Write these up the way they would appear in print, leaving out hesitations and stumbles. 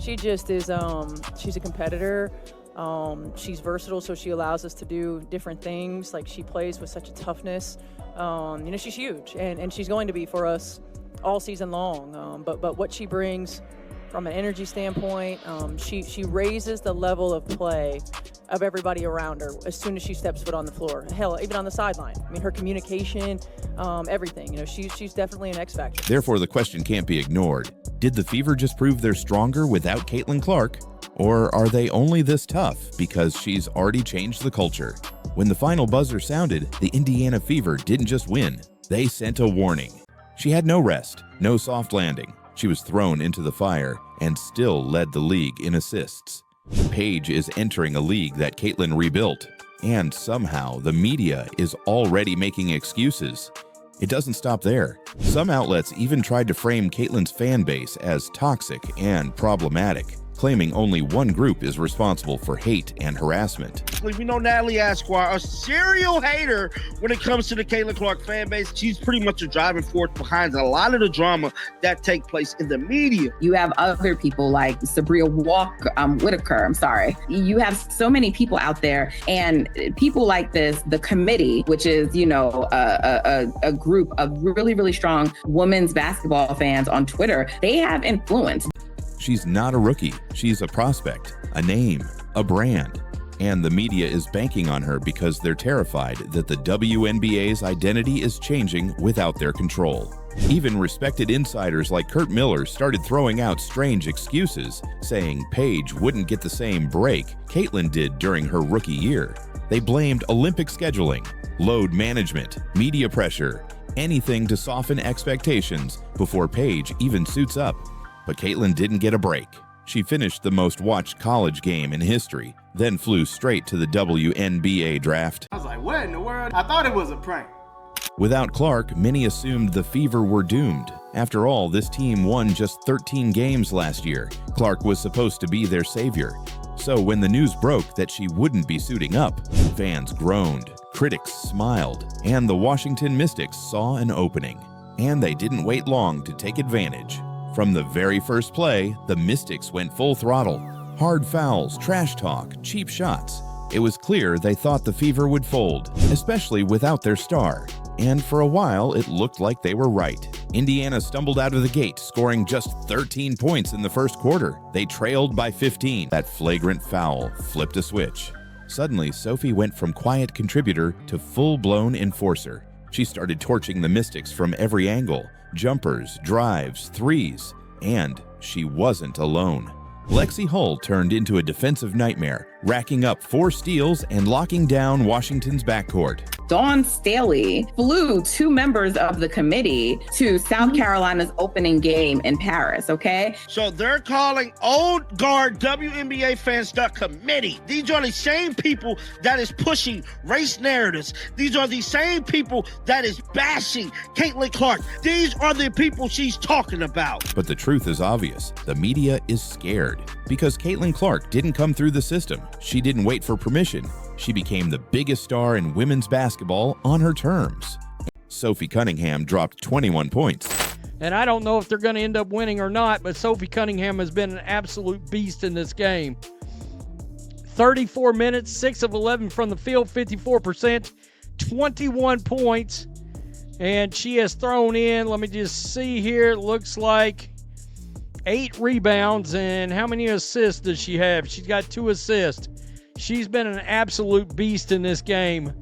She just is, she's a competitor. She's versatile, so she allows us to do different things. Like, she plays with such a toughness. She's huge, and she's going to be for us all season long. But what she brings from an energy standpoint, she raises the level of play of everybody around her as soon as she steps foot on the floor. Hell, even on the sideline. I mean, her communication, everything. She's definitely an X factor. Therefore, the question can't be ignored. Did the Fever just prove they're stronger without Caitlin Clark? Or are they only this tough because she's already changed the culture? When the final buzzer sounded, the Indiana Fever didn't just win. They sent a warning. She had no rest, no soft landing. She was thrown into the fire and still led the league in assists. Paige is entering a league that Caitlin rebuilt, and somehow the media is already making excuses. It doesn't stop there. Some outlets even tried to frame Caitlin's fan base as toxic and problematic, claiming only one group is responsible for hate and harassment. We know Natalie Esquire, a serial hater when it comes to the Caitlin Clark fan base. She's pretty much a driving force behind a lot of the drama that take place in the media. You have other people like Sabria Whitaker, You have so many people out there, and people like this, the committee, which is, a group of really, really strong women's basketball fans on Twitter, they have influence. She's not a rookie. She's a prospect, a name, a brand. And the media is banking on her because they're terrified that the WNBA's identity is changing without their control. Even respected insiders like Kurt Miller started throwing out strange excuses, saying Paige wouldn't get the same break Caitlin did during her rookie year. They blamed Olympic scheduling, load management, media pressure, anything to soften expectations before Paige even suits up. But Caitlin didn't get a break. She finished the most watched college game in history, then flew straight to the WNBA draft. I was like, what in the world? I thought it was a prank. Without Clark, many assumed the Fever were doomed. After all, this team won just 13 games last year. Clark was supposed to be their savior. So when the news broke that she wouldn't be suiting up, fans groaned, critics smiled, and the Washington Mystics saw an opening. And they didn't wait long to take advantage. From the very first play, the Mystics went full throttle. Hard fouls, trash talk, cheap shots. It was clear they thought the Fever would fold, especially without their star. And for a while, it looked like they were right. Indiana stumbled out of the gate, scoring just 13 points in the first quarter. They trailed by 15. That flagrant foul flipped a switch. Suddenly, Sophie went from quiet contributor to full-blown enforcer. She started torching the Mystics from every angle. Jumpers, drives, threes, and she wasn't alone. Lexie Hull turned into a defensive nightmare, racking up 4 steals and locking down Washington's backcourt. Dawn Staley flew 2 members of the committee to South Carolina's opening game in Paris, okay? So they're calling old guard WNBA fans the committee. These are the same people that is pushing race narratives. These are the same people that is bashing Caitlin Clark. These are the people she's talking about. But the truth is obvious. The media is scared because Caitlin Clark didn't come through the system. She didn't wait for permission. She became the biggest star in women's basketball on her terms. Sophie Cunningham dropped 21 points. And I don't know if they're going to end up winning or not, but Sophie Cunningham has been an absolute beast in this game. 34 minutes, 6 of 11 from the field, 54%, 21 points. And she has thrown in, let me just see here, it looks like 8 rebounds. And how many assists does she have? She's got 2 assists. She's been an absolute beast in this game,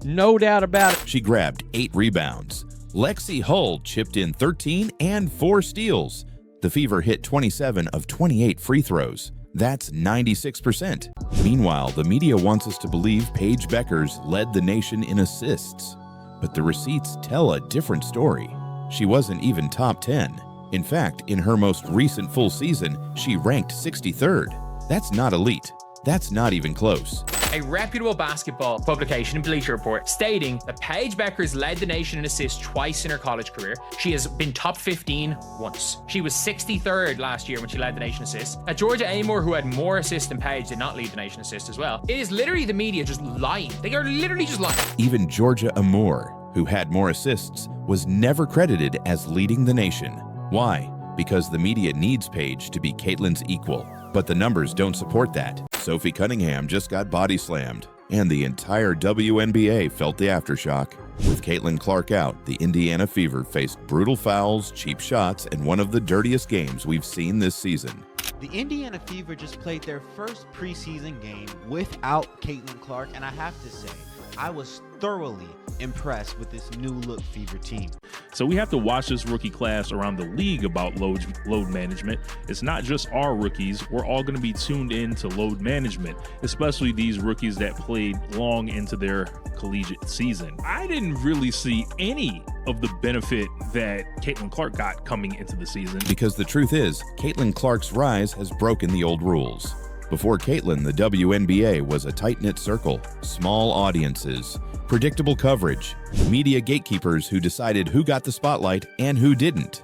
no doubt about it. She grabbed 8 rebounds. Lexie Hull chipped in 13 and 4 steals. The Fever hit 27 of 28 free throws. That's 96%. Meanwhile, the media wants us to believe Paige Bueckers led the nation in assists. But the receipts tell a different story. She wasn't even top 10. In fact, in her most recent full season, she ranked 63rd. That's not elite. That's not even close. A reputable basketball publication, Bleacher Report, stating that Paige Bueckers led the nation in assists twice in her college career. She has been top 15 once. She was 63rd last year when she led the nation assists. Georgia Amore, who had more assists than Paige, did not lead the nation assists as well. It is literally the media just lying. They are literally just lying. Even Georgia Amore, who had more assists, was never credited as leading the nation. Why? because the media needs Paige to be Caitlyn's equal. But the numbers don't support that. Sophie Cunningham just got body slammed, and the entire WNBA felt the aftershock. With Caitlin Clark out, the Indiana Fever faced brutal fouls, cheap shots, and one of the dirtiest games we've seen this season. The Indiana Fever just played their first preseason game without Caitlin Clark, and I have to say, I was thoroughly impressed with this new look Fever team. So we have to watch this rookie class around the league about load management. It's not just our rookies. We're all going to be tuned in to load management, especially these rookies that played long into their collegiate season. I didn't really see any of the benefit that Caitlin Clark got coming into the season. Because the truth is, Caitlin Clark's rise has broken the old rules. Before Caitlin, the WNBA was a tight-knit circle, small audiences, predictable coverage, media gatekeepers who decided who got the spotlight and who didn't.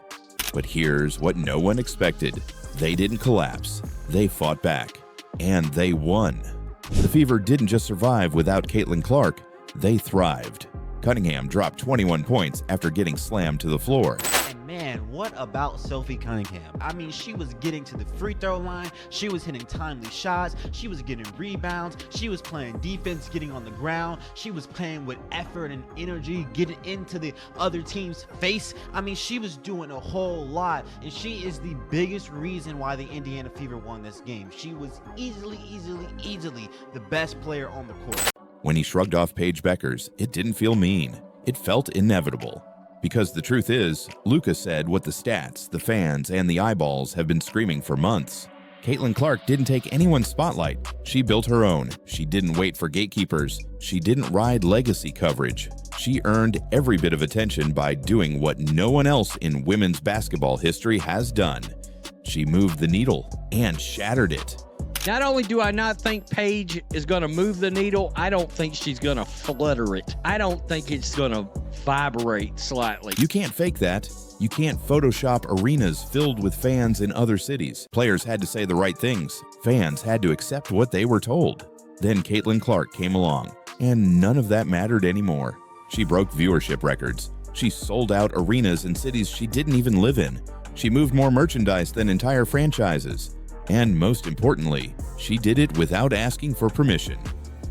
But here's what no one expected. They didn't collapse. They fought back. And they won. The Fever didn't just survive without Caitlin Clark, they thrived. Cunningham dropped 21 points after getting slammed to the floor. And man, what about Sophie Cunningham? I mean, she was getting to the free throw line, she was hitting timely shots, she was getting rebounds, she was playing defense, getting on the ground, she was playing with effort and energy, getting into the other team's face. I mean, she was doing a whole lot, and she is the biggest reason why the Indiana Fever won this game. She was easily the best player on the court. When he shrugged off Paige Beckers, it didn't feel mean. It felt inevitable. Because the truth is, Lucas said what the stats, the fans, and the eyeballs have been screaming for months. Caitlin Clark didn't take anyone's spotlight. She built her own. She didn't wait for gatekeepers. She didn't ride legacy coverage. She earned every bit of attention by doing what no one else in women's basketball history has done. She moved the needle and shattered it. Not only do I not think Paige is going to move the needle, I don't think she's going to flutter it. I don't think it's going to vibrate slightly. You can't fake that. You can't Photoshop arenas filled with fans in other cities. Players had to say the right things. Fans had to accept what they were told. Then Caitlin Clark came along, and none of that mattered anymore. She broke viewership records. She sold out arenas in cities she didn't even live in. She moved more merchandise than entire franchises. And most importantly, she did it without asking for permission.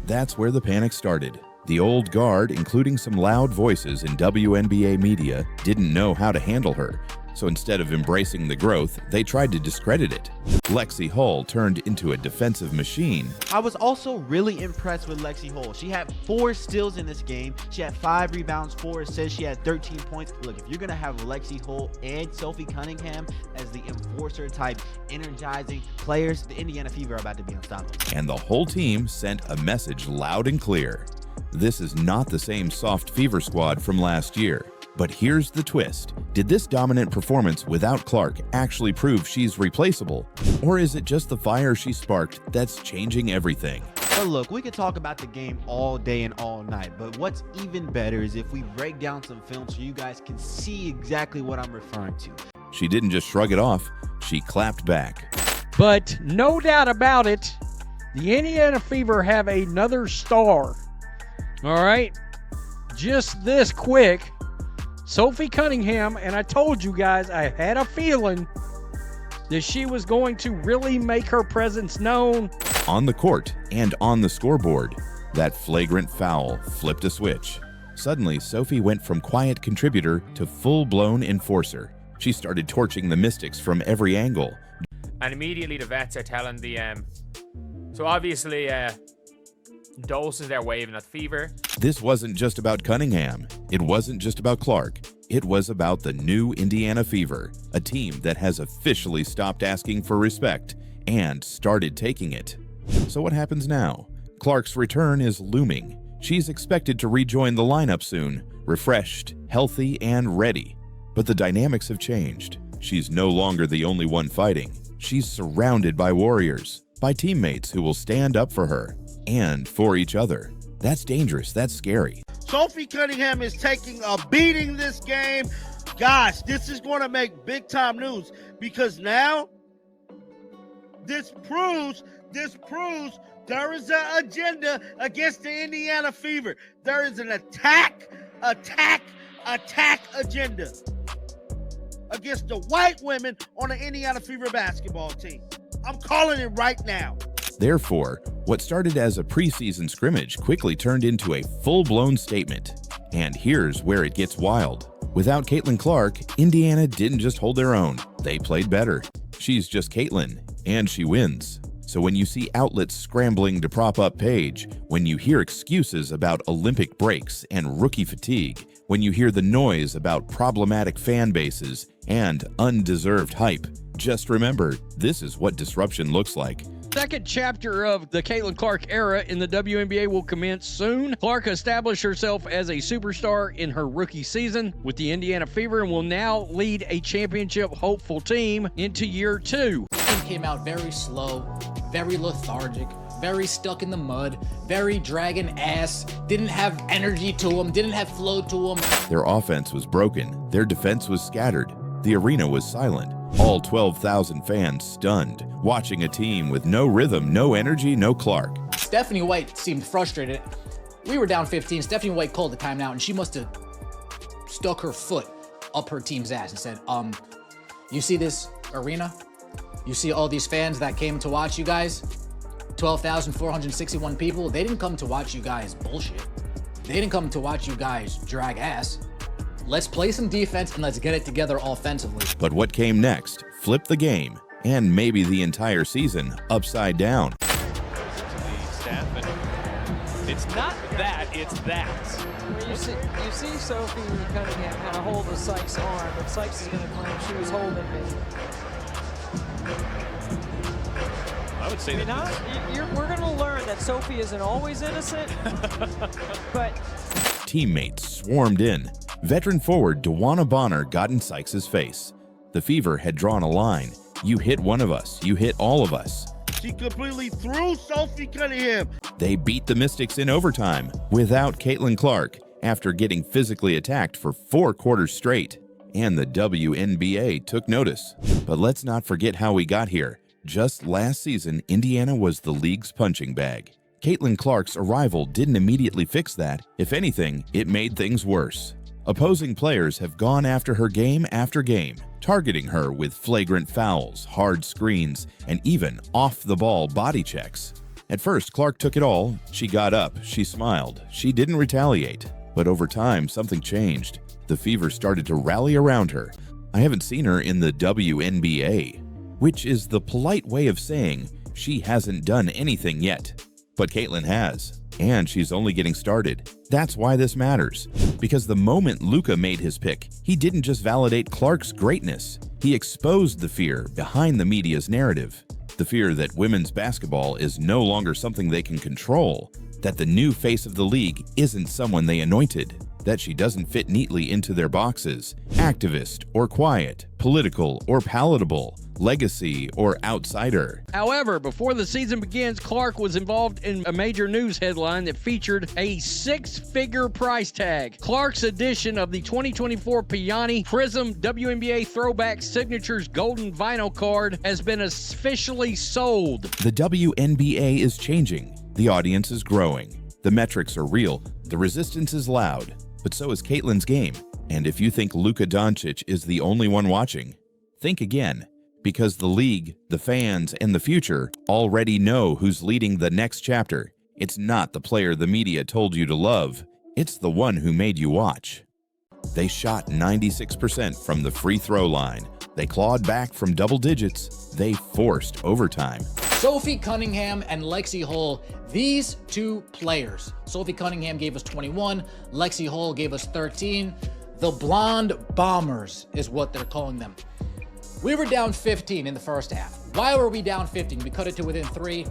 That's where the panic started. The old guard, including some loud voices in WNBA media, didn't know how to handle her. So instead of embracing the growth, they tried to discredit it. Lexie Hull turned into a defensive machine. I was also really impressed with Lexie Hull. She had 4 steals in this game. She had 5 rebounds, 4 assists. She had 13 points. Look, if you're going to have Lexie Hull and Sophie Cunningham as the enforcer type, energizing players, the Indiana Fever are about to be unstoppable. And the whole team sent a message loud and clear. This is not the same soft Fever squad from last year. But here's the twist. Did this dominant performance without Clark actually prove she's replaceable? Or is it just the fire she sparked that's changing everything? But look, we could talk about the game all day and all night, but what's even better is if we break down some film so you guys can see exactly what I'm referring to. She didn't just shrug it off, she clapped back. But no doubt about it, the Indiana Fever have another star. All right? Just this quick. Sophie Cunningham, and I told you guys I had a feeling that she was going to really make her presence known. On the court and on the scoreboard, that flagrant foul flipped a switch. Suddenly, Sophie went from quiet contributor to full-blown enforcer. She started torching the Mystics from every angle. And immediately the vets are telling the... So obviously... Dose is there waving at Fever. This wasn't just about Cunningham. It wasn't just about Clark. It was about the new Indiana Fever, a team that has officially stopped asking for respect and started taking it. So what happens now? Clark's return is looming. She's expected to rejoin the lineup soon, refreshed, healthy, and ready. But the dynamics have changed. She's no longer the only one fighting. She's surrounded by warriors, by teammates who will stand up for her. And for each other. That's dangerous. That's scary. Sophie Cunningham is taking a beating this game. Gosh, this is going to make big time news because now this proves there is an agenda against the Indiana Fever. There is an attack agenda against the white women on the Indiana Fever basketball team. I'm calling it right now. Therefore, what started as a preseason scrimmage quickly turned into a full-blown statement. And here's where it gets wild. Without Caitlin Clark, Indiana didn't just hold their own, they played better. She's just Caitlin, and she wins. So when you see outlets scrambling to prop up Paige, when you hear excuses about Olympic breaks and rookie fatigue, when you hear the noise about problematic fan bases and undeserved hype, just remember, this is what disruption looks like. Second chapter of the Caitlin Clark era in the WNBA will commence soon. Clark established herself as a superstar in her rookie season with the Indiana Fever and will now lead a championship hopeful team into year 2. Came out very slow, very lethargic, very stuck in the mud, very dragging ass, didn't have energy to them, didn't have flow to them. Their offense was broken, their defense was scattered, the arena was silent. All 12,000 fans stunned, watching a team with no rhythm, no energy, no Clark. Stephanie White seemed frustrated. We were down 15. Stephanie White called the timeout, and she must have stuck her foot up her team's ass and said, you see this arena? You see all these fans that came to watch you guys? 12,461 people. They didn't come to watch you guys bullshit. They didn't come to watch you guys drag ass. Let's play some defense and let's get it together offensively. But what came next flipped the game, and maybe the entire season, upside down. It's not that, it's that. Well, you see Sophie Cunningham kind of hold the Sykes' arm, but Sykes is going to claim she was holding me. I would say we're going to learn that Sophie isn't always innocent, but... Teammates swarmed in. Veteran forward Dewana Bonner got in Sykes' face. The Fever had drawn a line. You hit one of us, you hit all of us. She completely threw Sophie Cunningham. They beat the Mystics in overtime without Caitlin Clark after getting physically attacked for 4 quarters straight. And the WNBA took notice. But let's not forget how we got here. Just last season, Indiana was the league's punching bag. Caitlin Clark's arrival didn't immediately fix that. If anything, it made things worse. Opposing players have gone after her game after game, targeting her with flagrant fouls, hard screens, and even off-the-ball body checks. At first, Clark took it all. She got up, she smiled, she didn't retaliate. But over time, something changed. The Fever started to rally around her. I haven't seen her in the WNBA, which is the polite way of saying she hasn't done anything yet. But Caitlin has, and she's only getting started. That's why this matters. Because the moment Luka made his pick, he didn't just validate Clark's greatness. He exposed the fear behind the media's narrative. The fear that women's basketball is no longer something they can control. That the new face of the league isn't someone they anointed. That she doesn't fit neatly into their boxes. Activist or quiet, political or palatable, legacy or outsider. However, before the season begins, Clark was involved in a major news headline that featured a 6-figure price tag. Clark's edition of the 2024 Piani Prism WNBA Throwback Signatures Golden Vinyl Card has been officially sold. The WNBA is changing. The audience is growing. The metrics are real. The resistance is loud. But so is Caitlin's game. And if you think Luka Doncic is the only one watching, think again. Because the league, the fans, and the future already know who's leading the next chapter. It's not the player the media told you to love. It's the one who made you watch. They shot 96% from the free throw line. They clawed back from double digits. They forced overtime. Sophie Cunningham and Lexie Hull, these two players. Sophie Cunningham gave us 21, Lexie Hull gave us 13. The Blonde Bombers is what they're calling them. We were down 15 in the first half. Why were we down 15? We cut it to within 3.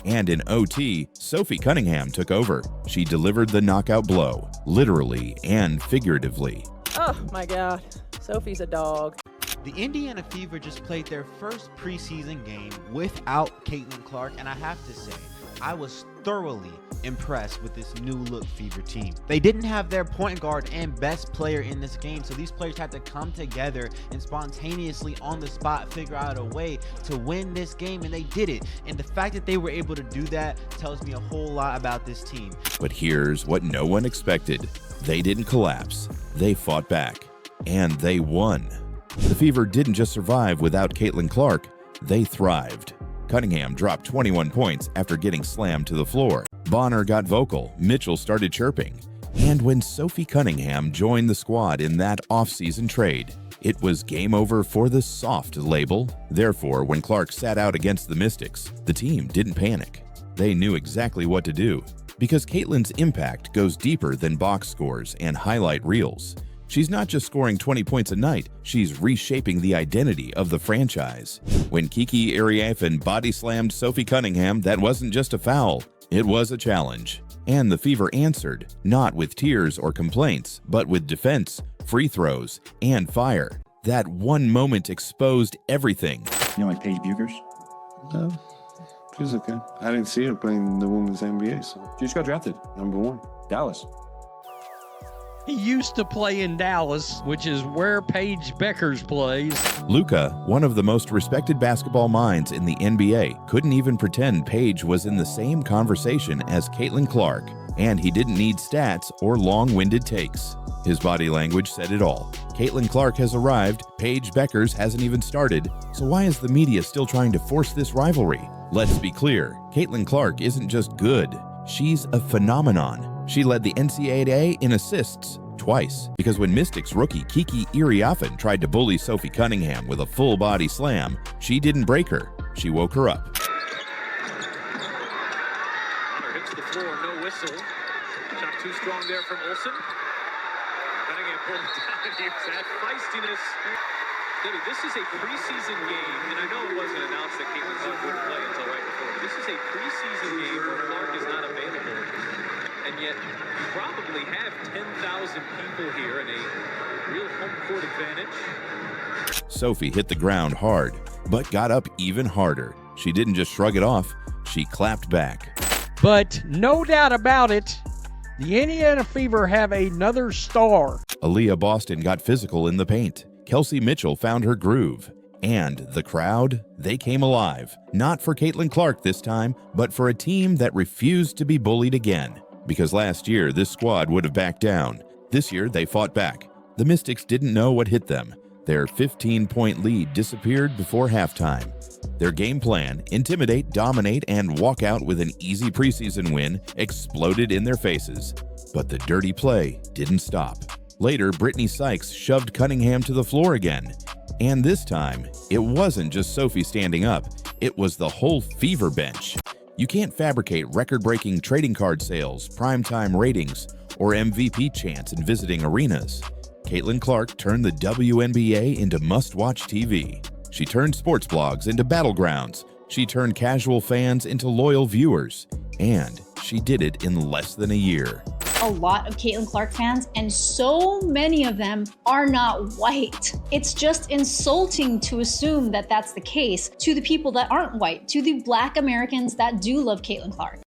And in OT, Sophie Cunningham took over. She delivered the knockout blow, literally and figuratively. Oh my God, Sophie's a dog. The Indiana Fever just played their first preseason game without Caitlin Clark, and I have to say, I was thoroughly impressed with this new look Fever team. They didn't have their point guard and best player in this game, so these players had to come together and spontaneously on the spot figure out a way to win this game, and they did it. And the fact that they were able to do that tells me a whole lot about this team. But here's what no one expected. They didn't collapse. They fought back. And they won. The Fever didn't just survive without Caitlin Clark, they thrived. Cunningham dropped 21 points after getting slammed to the floor. Bonner got vocal, Mitchell started chirping. And when Sophie Cunningham joined the squad in that off-season trade, it was game over for the soft label. Therefore, when Clark sat out against the Mystics, the team didn't panic. They knew exactly what to do, because Caitlin's impact goes deeper than box scores and highlight reels. She's not just scoring 20 points a night, she's reshaping the identity of the franchise. When Kiki Iriafen body slammed Sophie Cunningham, that wasn't just a foul, it was a challenge. And the Fever answered, not with tears or complaints, but with defense, free throws, and fire. That one moment exposed everything. You know, like Paige Buchers? No, she's okay. I didn't see her playing the women's NBA, so. She just got drafted. #1. Dallas. He used to play in Dallas, which is where Paige Buchers plays. Luka, one of the most respected basketball minds in the NBA, couldn't even pretend Paige was in the same conversation as Caitlin Clark, and he didn't need stats or long-winded takes. His body language said it all. Caitlin Clark has arrived, Paige Buchers hasn't even started, so why is the media still trying to force this rivalry? Let's be clear, Caitlin Clark isn't just good, she's a phenomenon. She led the NCAA in assists twice, because when Mystics rookie Kiki Iriafen tried to bully Sophie Cunningham with a full-body slam, she didn't break her, she woke her up. Hunter hits the floor, no whistle. Shot too strong there from Olsen. Cunningham pulled it down, and here's that feistiness. Debbie, this is a preseason game, and I know it wasn't announced that Caitlin Clark wouldn't play until right before. This is a preseason game where Clark is not available, and yet you probably have 10,000 people here and a real home court advantage. Sophie hit the ground hard, but got up even harder. She didn't just shrug it off, she clapped back. But no doubt about it, the Indiana Fever have another star. Aaliyah Boston got physical in the paint. Kelsey Mitchell found her groove. And the crowd, they came alive. Not for Caitlin Clark this time, but for a team that refused to be bullied again. Because last year, this squad would have backed down. This year, they fought back. The Mystics didn't know what hit them. Their 15-point lead disappeared before halftime. Their game plan, intimidate, dominate, and walk out with an easy preseason win, exploded in their faces. But the dirty play didn't stop. Later, Brittany Sykes shoved Cunningham to the floor again. And this time, it wasn't just Sophie standing up, it was the whole Fever bench. You can't fabricate record-breaking trading card sales, primetime ratings, or MVP chants in visiting arenas. Caitlin Clark turned the WNBA into must-watch TV. She turned sports blogs into battlegrounds. She turned casual fans into loyal viewers. And she did it in less than a year. A lot of Caitlin Clark fans, and so many of them are not white. It's just insulting to assume that that's the case to the people that aren't white, to the Black Americans that do love Caitlin Clark.